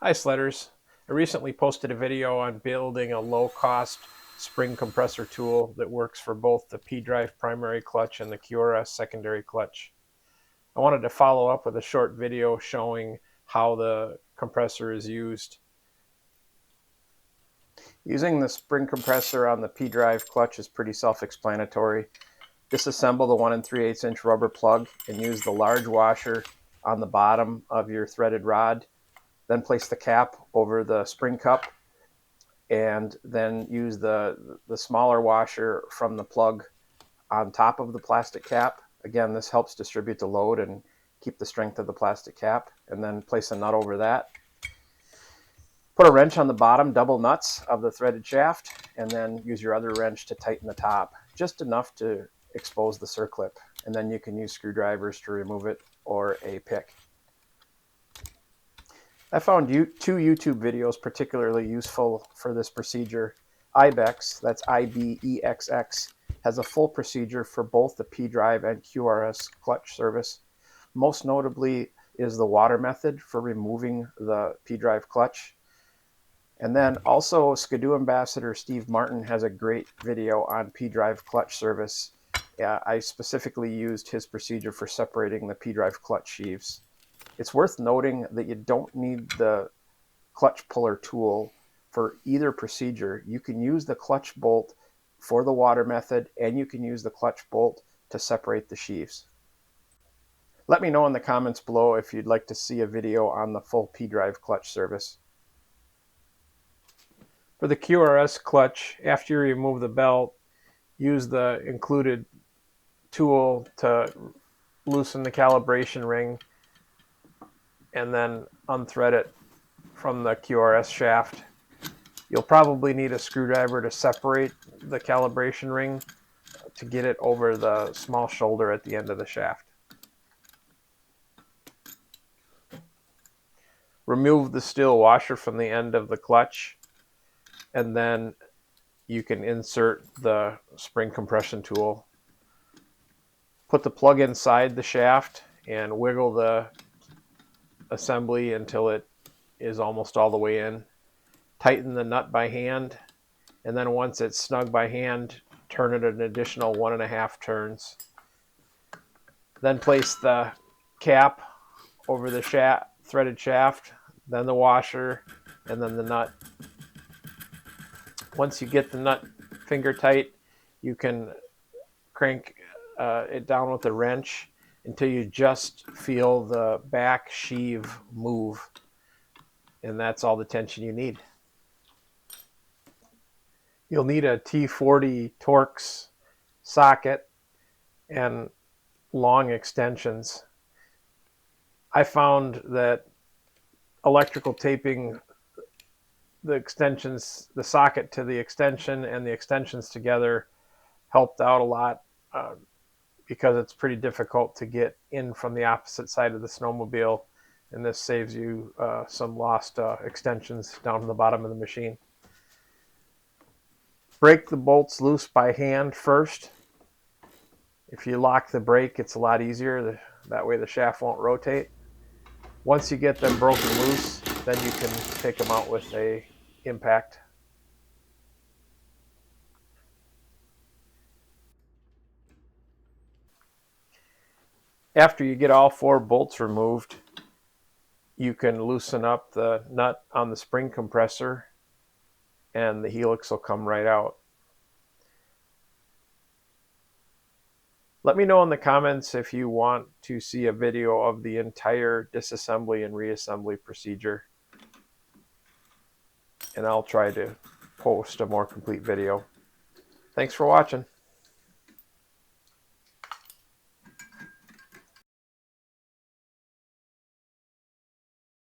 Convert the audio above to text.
Hi Sledders. I recently posted a video on building a low-cost spring compressor tool that works for both the P-drive primary clutch and the QRS secondary clutch. I wanted to follow up with a short video showing how the compressor is used. Using the spring compressor on the P-drive clutch is pretty self-explanatory. Disassemble the 1 3/8 inch rubber plug and use the large washer on the bottom of your threaded rod. Then place the cap over the spring cup and then use the smaller washer from the plug on top of the plastic cap. Again, this helps distribute the load and keep the strength of the plastic cap, and then place a nut over that. Put a wrench on the bottom double nuts of the threaded shaft, and then use your other wrench to tighten the top, just enough to expose the circlip, and then you can use screwdrivers to remove it or a pick. I found two YouTube videos particularly useful for this procedure. Ibex, that's IBEXX, has a full procedure for both the P-drive and QRS clutch service. Most notably is the water method for removing the P-drive clutch. And then also Ski-Doo ambassador Steve Martin has a great video on P-drive clutch service. I specifically used his procedure for separating the P-drive clutch sheaves. It's worth noting that you don't need the clutch puller tool for either procedure. You can use the clutch bolt for the water method, and you can use the clutch bolt to separate the sheaves. Let me know in the comments below if you'd like to see a video on the full P-drive clutch service. For the QRS clutch, after you remove the belt, use the included tool to loosen the calibration ring and then unthread it from the QRS shaft. You'll probably need a screwdriver to separate the calibration ring to get it over the small shoulder at the end of the shaft. Remove the steel washer from the end of the clutch, and then you can insert the spring compression tool. Put the plug inside the shaft and wiggle the assembly until it is almost all the way in. Tighten the nut by hand, and then once it's snug by hand, turn it an additional 1.5 turns. Then place the cap over the threaded shaft, then the washer, and then the nut. Once you get the nut finger tight, you can crank it down with a wrench until you just feel the back sheave move, and that's all the tension you need. You'll need a T40 Torx socket and long extensions. I found that electrical taping the extensions, the socket to the extension and the extensions together, helped out a lot because it's pretty difficult to get in from the opposite side of the snowmobile, and this saves you some lost extensions down to the bottom of the machine. Break the bolts loose by hand first. If you lock the brake, it's a lot easier. That way the shaft won't rotate. Once you get them broken loose, then you can take them out with a impact. After you get all 4 bolts removed, you can loosen up the nut on the spring compressor and the helix will come right out. Let me know in the comments if you want to see a video of the entire disassembly and reassembly procedure, and I'll try to post a more complete video. Thanks for watching.